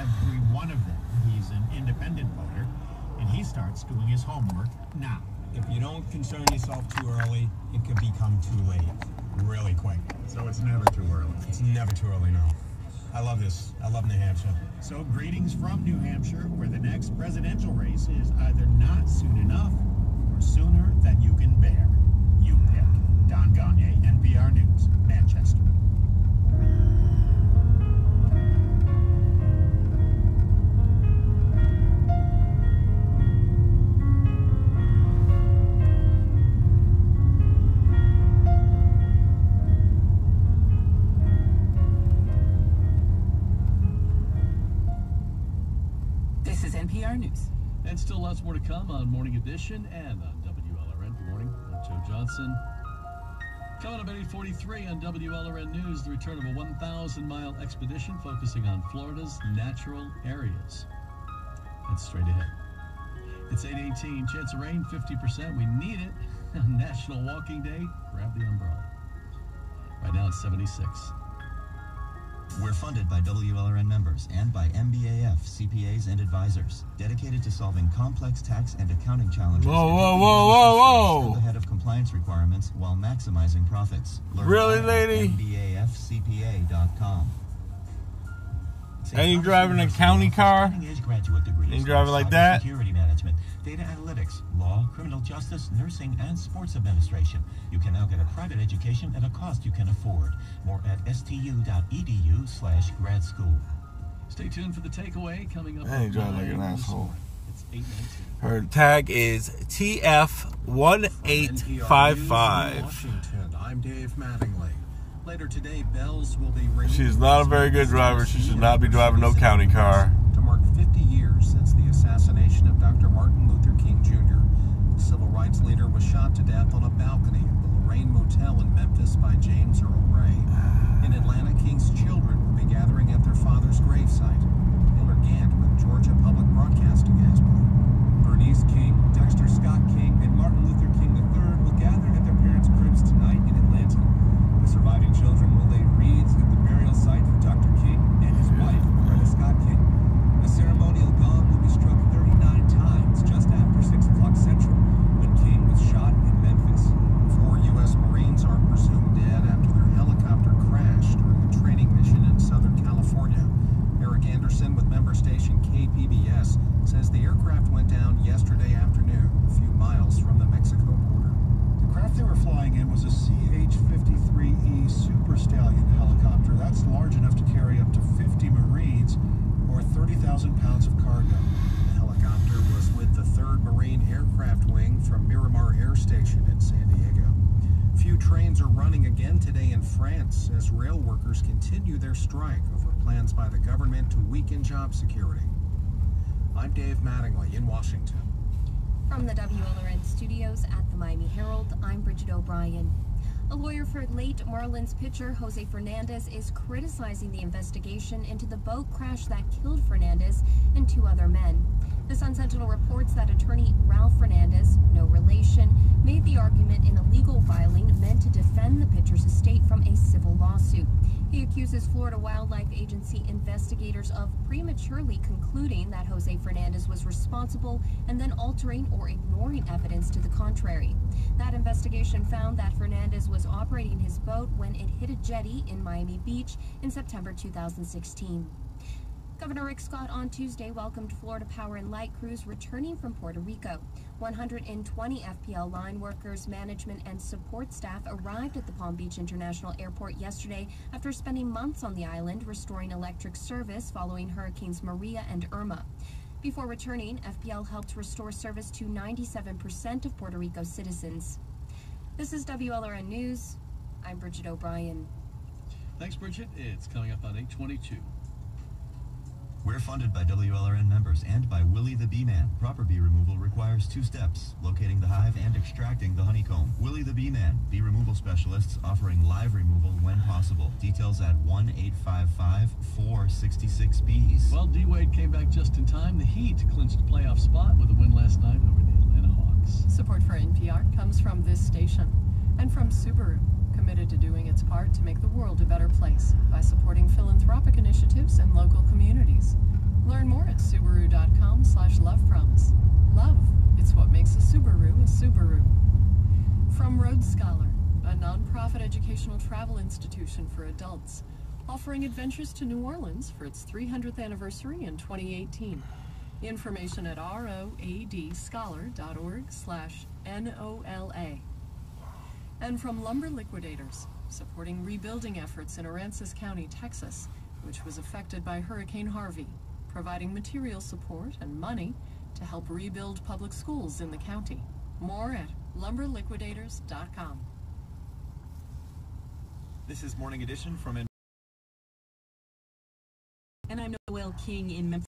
every one of them. He's an independent voter, and he starts doing his homework now. If you don't concern yourself too early, it could become too late really quick. So it's never too early. It's never too early, no. I love this. I love New Hampshire. So greetings from New Hampshire, where the next presidential race is either not soon enough or sooner than you can bear. You pick. Don Gagné, NPR News, Manchester. This is NPR News. And still lots more to come on Morning Edition and on WLRN. Good morning. I'm Joe Johnson. Coming up at 8:43 on WLRN News, the return of a 1,000-mile expedition focusing on Florida's natural areas. It's straight ahead. It's 8:18. Chance of rain, 50%. We need it. National Walking Day. Grab the umbrella. Right now it's 76. We're funded by WLRN members and by MBAF, CPAs, and advisors, dedicated to solving complex tax and accounting challenges. Whoa. Ahead of compliance requirements while maximizing profits. Learn Really, more lady? at MBAFCPA.com. Ain't you driving a county car? Graduate degrees Ain't driving like in that? Security management, data analytics, law, criminal justice, nursing, and sports administration. You can now get a private education at a cost you can afford. More at stu.edu/grad school. Stay tuned for the takeaway coming up. I ain't driving like an asshole. It's 8:19. Her tag is TF1855. Washington, I'm Dave Mattingly. Later today, bells will be ringing. She's not a very good driver. She should not be driving no county car. To mark 50 years since the assassination of Dr. Martin Luther King Jr. The civil rights leader was shot to death on a balcony of the Lorraine Motel in Memphis by James Earl Ray. In Atlanta, King's children will be gathering at their father's gravesite. Hillary Gant with Georgia Public Broadcasting has more. Bernice King, Dexter Scott King, and Martin Luther King III will gather at their parents' cribs tonight in Atlanta. The surviving children will lay wreaths at the burial site for Dr. King and his wife, Coretta Scott King. A ceremonial gong will be struck 39 times just after 6 o'clock Central when King was shot in Memphis. 4 U.S. Marines are presumed dead after their helicopter crashed during a training mission in Southern California. Eric Anderson with member station KPBS says the aircraft went down yesterday afternoon, a few miles from the Mexico border. The craft they were flying in was a CH-53E Super Stallion helicopter. That's large enough to carry up to 50 Marines or 30,000 pounds of cargo. The helicopter was with the 3rd Marine Aircraft Wing from Miramar Air Station in San Diego. Few trains are running again today in France as rail workers continue their strike over plans by the government to weaken job security. I'm Dave Mattingly in Washington. From the WLRN studios at the Miami Herald, I'm Bridget O'Brien. A lawyer for late Marlins pitcher Jose Fernandez is criticizing the investigation into the boat crash that killed Fernandez and 2 other men. The Sun-Sentinel reports that attorney Ralph Fernandez, no relation, made the argument in a legal filing meant to defend the pitcher's estate from a civil lawsuit. He accuses Florida Wildlife Agency investigators of prematurely concluding that Jose Fernandez was responsible and then altering or ignoring evidence to the contrary. That investigation found that Fernandez was operating his boat when it hit a jetty in Miami Beach in September 2016. Governor Rick Scott on Tuesday welcomed Florida Power and Light crews returning from Puerto Rico. 120 FPL line workers, management, and support staff arrived at the Palm Beach International Airport yesterday after spending months on the island restoring electric service following Hurricanes Maria and Irma. Before returning, FPL helped restore service to 97% of Puerto Rico's citizens. This is WLRN News. I'm Bridget O'Brien. Thanks, Bridget. It's coming up on 8:22. We're funded by WLRN members and by Willie the Bee Man. Proper bee removal requires 2 steps: locating the hive and extracting the honeycomb. Willie the Bee Man, bee removal specialists offering live removal when possible. Details at 1-855-466-BEES. Well, D-Wade came back just in time. The Heat clinched a playoff spot with a win last night over the Atlanta Hawks. Support for NPR comes from this station and from Subaru, committed to doing its part to make the world a better place by supporting philanthropic initiatives and local communities. facebook.com/lovepromise. Love, it's what makes a Subaru a Subaru. From Road Scholar, a non-profit educational travel institution for adults, offering adventures to New Orleans for its 300th anniversary in 2018. Information at roadscholar.org/NOLA. And from Lumber Liquidators, supporting rebuilding efforts in Aransas County, Texas, which was affected by Hurricane Harvey, providing material support and money to help rebuild public schools in the county. More at lumberliquidators.com. This is Morning Edition from And I'm Noel King in Memphis.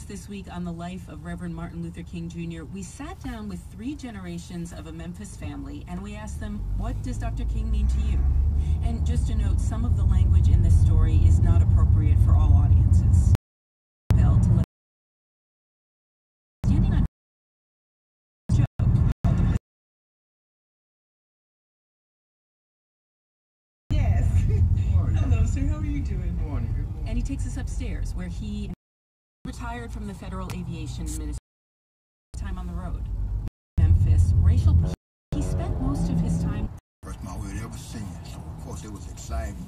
This week on the life of Reverend Martin Luther King Jr., we sat down with 3 generations of a Memphis family and we asked them, what does Dr. King mean to you? And just to note, some of the language in this story is not appropriate for all audiences. Standing on Yes. Hello, sir. How are you doing? Good morning. Good morning. And he takes us upstairs where he retired from the Federal Aviation Administration, time on the road. Memphis, racial. He spent most of his time. First time we had ever seen, so of course it was exciting.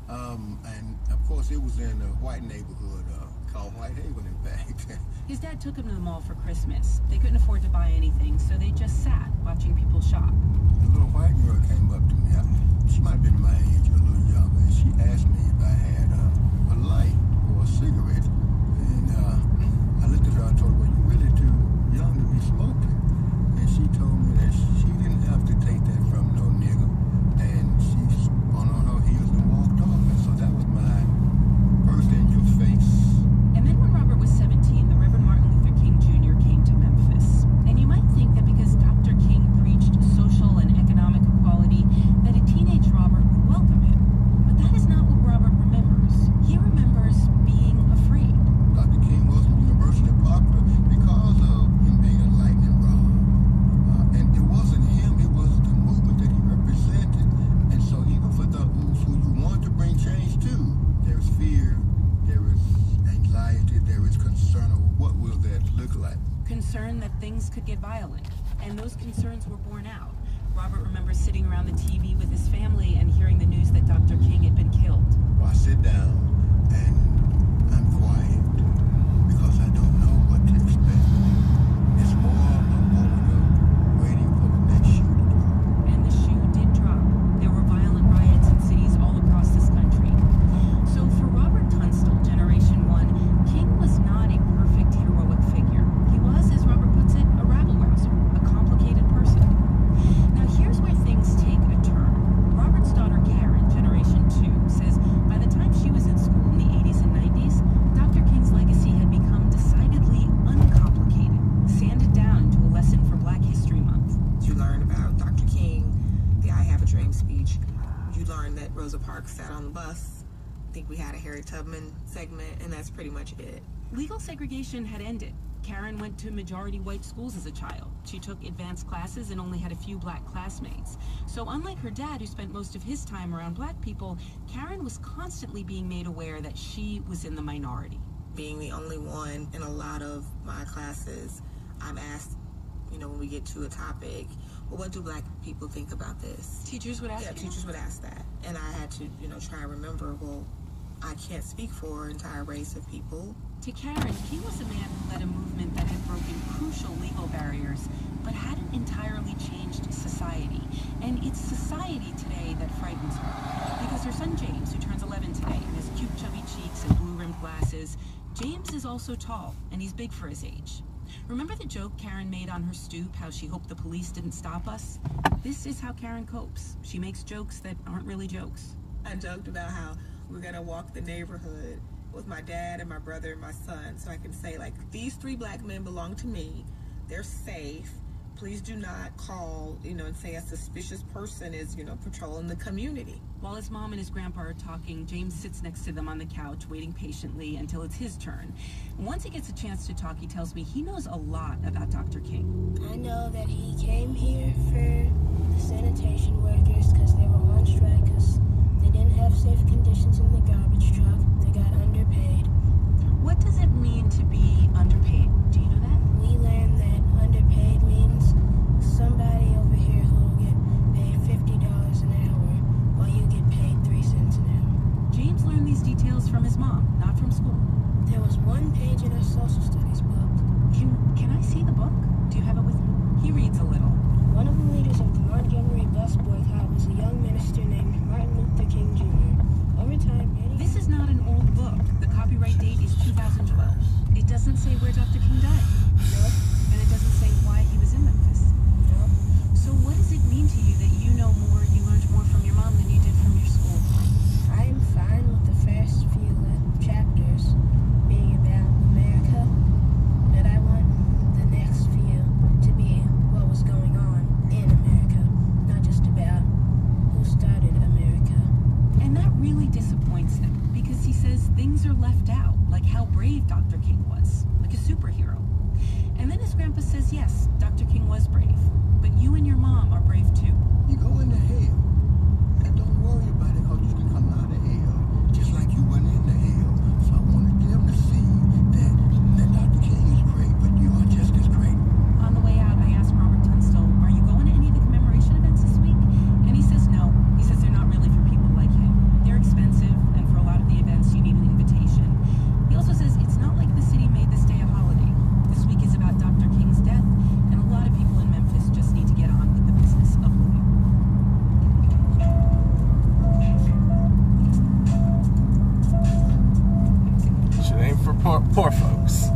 And of course it was in a white neighborhood called Whitehaven, in fact. His dad took him to the mall for Christmas. They couldn't afford to buy anything, so they just sat watching people shop. A little white girl came up to me. She might have been my age or a little younger, and she asked me if I had a light or a cigarette. I looked at her and told her, well, you're really too young to be smoking. And she told me that she didn't have to take that from no nigga. And she spun on her heels and walked off. And so that was my first in your face. And then when Robert was 17, the Reverend Martin Luther King Jr. came to Memphis. And you might think that because Dr. King preached social and economic equality, that a teenage Robert would welcome him. But that is not what Robert remembers. He remembers being afraid. Dr. King wasn't universally popular because of him being a lightning rod. And it wasn't him, it was the movement that he represented. And so even for those who you want to bring change to, there's fear, there is anxiety, there is concern of what will that look like. Concern that things could get violent. And those concerns were borne out. Robert remembers sitting around the TV with his family and hearing the news that Dr. King had been killed. Well, I sit down and I'm quiet because I don't know what to expect. It's more a moment of waiting for the next shoe to drop. And the shoe did drop. There were violent riots in cities all across this country. So for Robert Tunstall, Generation 1, King was not a perfect heroic figure. He was, as Robert puts it, a rabble-rouser, a complicated person. Now here's where things take a turn. Robert's daughter Karen, Generation 2, says by the time she was in school in the 80s and 90s, Dr. King's legacy had become decidedly uncomplicated, sanded down to a lesson for Black History Month. You learn about Dr. King, the I Have a Dream speech. You learn that Rosa Parks sat on the bus. I think we had a Harriet Tubman segment, and that's pretty much it. Legal segregation had ended. Karen went to majority white schools as a child. She took advanced classes and only had a few Black classmates. So unlike her dad, who spent most of his time around Black people, Karen was constantly being made aware that she was in the minority. Being the only one in a lot of my classes, I'm asked, when we get to a topic, well, what do Black people think about this? Teachers would ask you? Teachers would ask that. And I had to, try and remember, well, I can't speak for an entire race of people. To Karen, King was a man who led a movement that had broken crucial legal barriers, but hadn't entirely changed society. And it's society today that frightens her. Because her son James, who turns 11 today and has cute chubby cheeks and blue-rimmed glasses, James is also tall, and he's big for his age. Remember the joke Karen made on her stoop, how she hoped the police didn't stop us? This is how Karen copes. She makes jokes that aren't really jokes. I joked about how we're gonna walk the neighborhood with my dad and my brother and my son, so I can say, like, these 3 Black men belong to me, they're safe, please do not call, and say a suspicious person is, patrolling the community. While his mom and his grandpa are talking, James sits next to them on the couch, waiting patiently until it's his turn. Once he gets a chance to talk, he tells me he knows a lot about Dr. King. I know that he came here for the sanitation workers because they were on strike because they didn't have safe conditions in the garbage truck. They got underpaid. What does it mean to be young minister named Martin Luther King Jr. Over time, This is not an old book. The copyright date is 2012. It doesn't say where Dr. King died. No. And it doesn't say why he was in Memphis. No. So what does it mean to you that you know more, you learned more from your mom than you did from your school? I am fine with the first few chapters being about America, but I want the next few to be what was going on in America, not just about who started America. And that really disappoints him, because he says things are left out, like how brave Dr. King was, like a superhero. And then his grandpa says, yes, Dr. King was brave, but you and your mom are brave too. You go into hell, and don't worry about it, because you can come out of hell just like you went into hell. So I wanted them to see that Dr. King is great, but you are just as great. On the way out, I asked Robert Tunstall, are you going to any of the commemoration events this week? And he says no. He says they're not really for people like him. They're expensive, and for a lot of the events, you need an invitation. He also says it's not like the city made this day a holiday. This week is about Dr. King's death, and a lot of people in Memphis just need to get on with the business of living. Shit ain't for poor folks.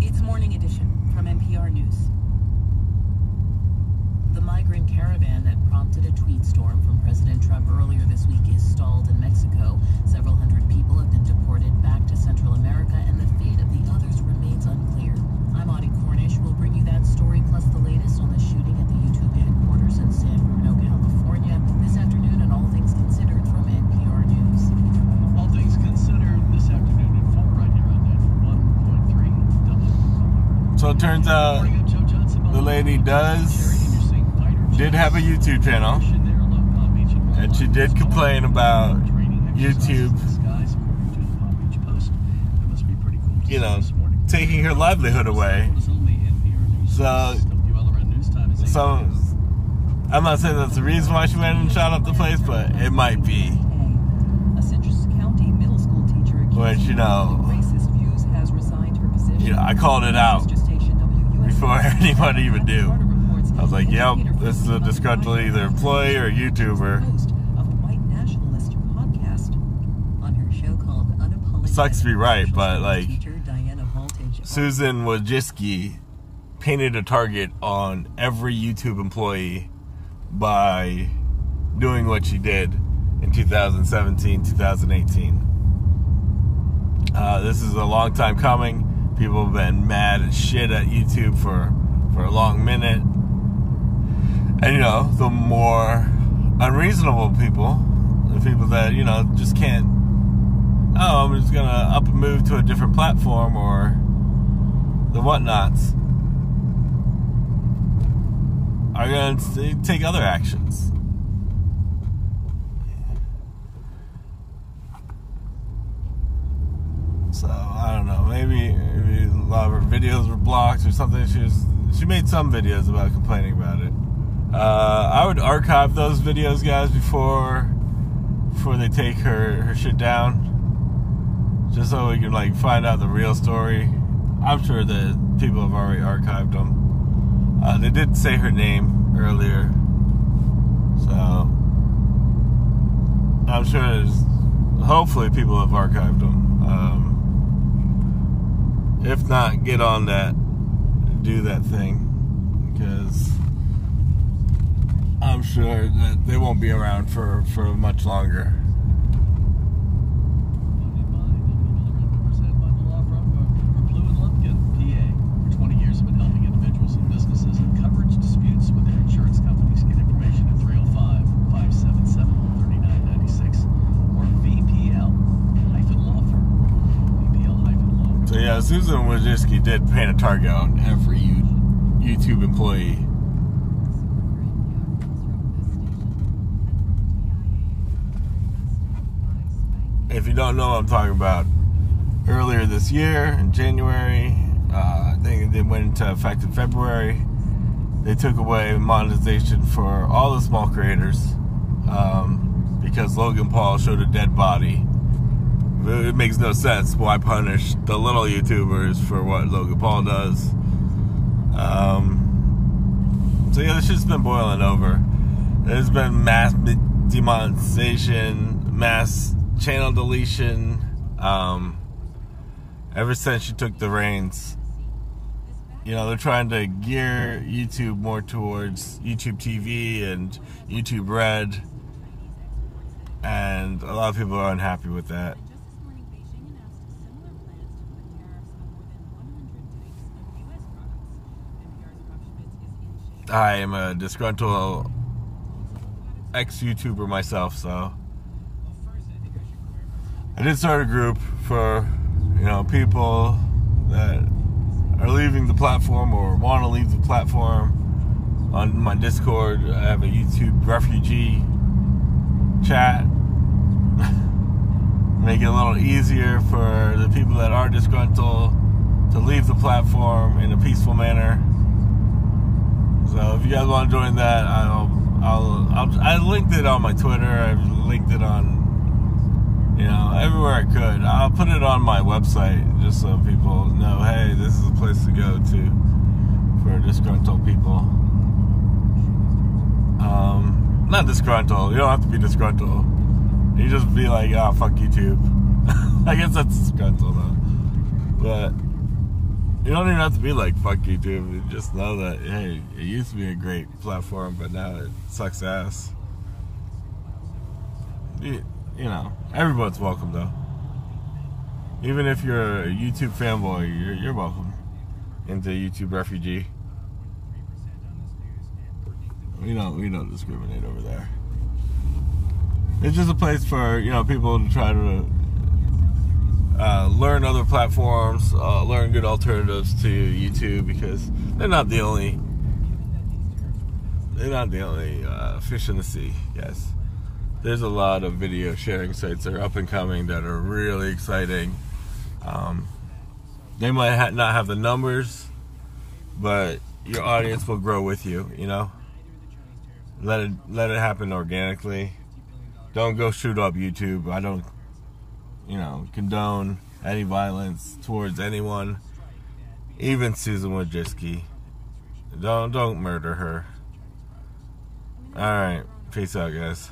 It's Morning Edition from NPR News. The migrant caravan that prompted a tweet storm from President Trump earlier this week is stalled in Mexico. Several hundred people have been deported back to Central America, and the fate of the others remains unclear. I'm Audie Cornish. We'll bring you that story plus the latest on the shooting at the YouTube headquarters in San Bruno, California this afternoon, and All Things Considered from NPR News. All Things Considered this afternoon at 4 right here on 91.3 WLRN. So it turns out the lady did have a YouTube channel, and she did complain about YouTube, you know, taking her livelihood away. So I'm not saying that's the reason why she went and shot up the place, but it might be. A Citrus County middle school teacher Which, you know, racist views has resigned her position. I called it out before anybody even knew. I was like, yep, this is a disgruntled either employee or YouTuber. Sucks to be right, but like, Susan Wojcicki painted a target on every YouTube employee by doing what she did in 2017, 2018. This is a long time coming. People have been mad as shit at YouTube for a long minute. And, you know, the more unreasonable people, the people that, you know, just can't, oh, I'm just going to up and move to a different platform, or the whatnots, are going to take other actions. So, I don't know, maybe a lot of her videos were blocked or something. She made some videos about complaining about it. I would archive those videos, guys, before they take her shit down, just so we can like find out the real story. I'm sure that people have already archived them. They did say her name earlier, so I'm sure hopefully people have archived them. If not, get on that, do that thing, because I'm sure that they won't be around for much longer. For 20 years have been helping individuals and businesses in coverage disputes with their insurance companies. Get information at 305-577-3996 or VPL-law firm. VPL-law. So yeah, Susan Wojcicki did paint a target on every YouTube employee. If you don't know what I'm talking about, earlier this year in January, I think it went into effect in February, they took away monetization for all the small creators, because Logan Paul showed a dead body. It makes no sense. Why punish the little YouTubers for what Logan Paul does? So yeah, this shit's been boiling over. There's been mass demonetization, mass channel deletion, ever since she took the reins. You know, they're trying to gear YouTube more towards YouTube TV and YouTube Red, and a lot of people are unhappy with that. I am a disgruntled ex-YouTuber myself, so I did start a group for, you know, people that are leaving the platform or want to leave the platform. On my Discord, I have a YouTube refugee chat. Make it a little easier for the people that are disgruntled to leave the platform in a peaceful manner. So if you guys want to join that, I linked it on my Twitter. I've linked it on, you know, everywhere I could. I'll put it on my website just so people know, hey, this is a place to go to for disgruntled people. Not disgruntled. You don't have to be disgruntled. You just be like, oh, fuck YouTube. I guess that's disgruntled though. But you don't even have to be like, fuck YouTube. You just know that, hey, it used to be a great platform, but now it sucks ass. You know, everyone's welcome though. Even if you're a YouTube fanboy, you're welcome into YouTube refugee. We don't discriminate over there. It's just a place for, you know, people to try to learn other platforms, learn good alternatives to YouTube, because they're not the only fish in the sea, guys. There's a lot of video sharing sites that are up and coming that are really exciting. They might not have the numbers, but your audience will grow with you, you know? Let it happen organically. Don't go shoot up YouTube. I don't, you know, condone any violence towards anyone, even Susan Wojcicki. Don't murder her. All right, peace out, guys.